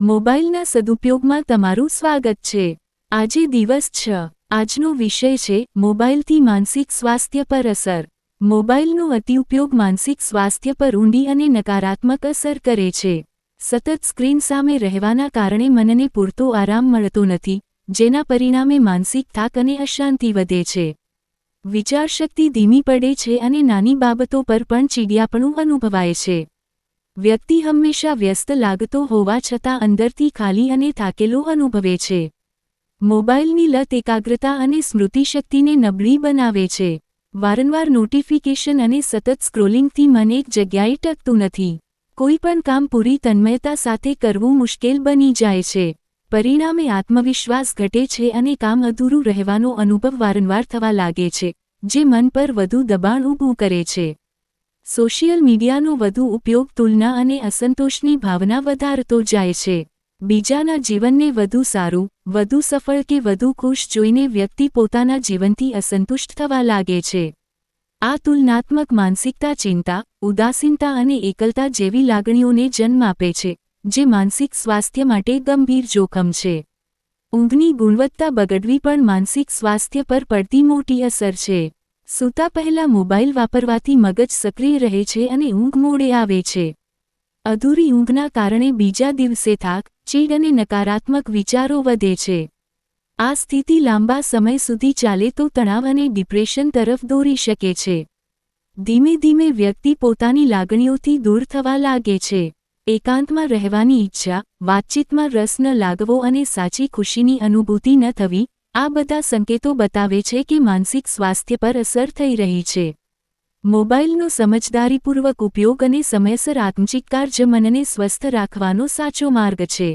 મોબાઈલના સદુપયોગમાં તમારું સ્વાગત છે। આજે દિવસ 6 આજનો વિષય છે મોબાઈલથી માનસિક સ્વાસ્થ્ય પર અસર। મોબાઈલનો અતિઉપયોગ માનસિક સ્વાસ્થ્ય પર ઊંડી અને નકારાત્મક અસર કરે છે। સતત સ્ક્રીન સામે રહેવાના કારણે મનને પૂરતો આરામ મળતો નથી, જેના પરિણામે માનસિક થાક અને અશાંતિ વધે છે। વિચારશક્તિ ધીમી પડે છે અને નાની બાબતો પર પણ ચીડિયાપણું અનુભવાય છે। વ્યક્તિ હંમેશા વ્યસ્ત લાગતો હોવા છતાં અંદરથી ખાલી અને થાકેલો અનુભવે છે। મોબાઈલની લત એકાગ્રતા અને સ્મૃતિશક્તિને નબળી બનાવે છે। વારંવાર નોટિફિકેશન અને સતત સ્ક્રોલિંગથી મન એક જગ્યાએ ટકતું નથી। કોઈપણ કામ પૂરી તન્મયતા સાથે કરવું મુશ્કેલ બની જાય છે। પરિણામે આત્મવિશ્વાસ ઘટે છે અને કામ અધૂરું રહેવાનો અનુભવ વારંવાર થવા લાગે છે, જે મન પર વધુ દબાણ ઊભું કરે છે। સોશિયલ મીડિયાનો વધુ ઉપયોગ તુલના અને અસંતોષની ભાવના વધારતો જાય છે। બીજાના જીવનને વધુ સારું, વધુ સફળ કે વધુ ખુશ જોઈને વ્યક્તિ પોતાના જીવનથી અસંતુષ્ટ થવા લાગે છે। આ તુલનાત્મક માનસિકતા ચિંતા, ઉદાસીનતા અને એકલતા જેવી લાગણીઓને જન્મ આપે છે, જે માનસિક સ્વાસ્થ્ય માટે ગંભીર જોખમ છે। ઊંઘની ગુણવત્તા બગડવી પણ માનસિક સ્વાસ્થ્ય પર પડતી મોટી અસર છે। સૂતા પહેલા મોબાઈલ વાપરવાથી મગજ સક્રિય રહે છે અને ઊંઘ મોડે આવે છે। અધૂરી ઊંઘના કારણે બીજા દિવસે થાક, ચીડ અને નકારાત્મક વિચારો વધે છે। આ સ્થિતિ લાંબા સમય સુધી ચાલે તો તણાવ અને ડિપ્રેશન તરફ દોરી શકે છે। ધીમે ધીમે વ્યક્તિ પોતાની લાગણીઓથી દૂર થવા લાગે છે। એકાંતમાં રહેવાની ઈચ્છા, વાતચીતમાં રસ ન લાગવો અને સાચી ખુશીની અનુભૂતિ ન થવી, આ બધા સંકેતો બતાવે છે કે માનસિક સ્વાસ્થ્ય પર અસર થઈ રહી છે। મોબાઈલનો સમજદારીપૂર્વક ઉપયોગ અને સમયસર આત્મચિત્કાર જ મનને સ્વસ્થ રાખવાનો સાચો માર્ગ છે।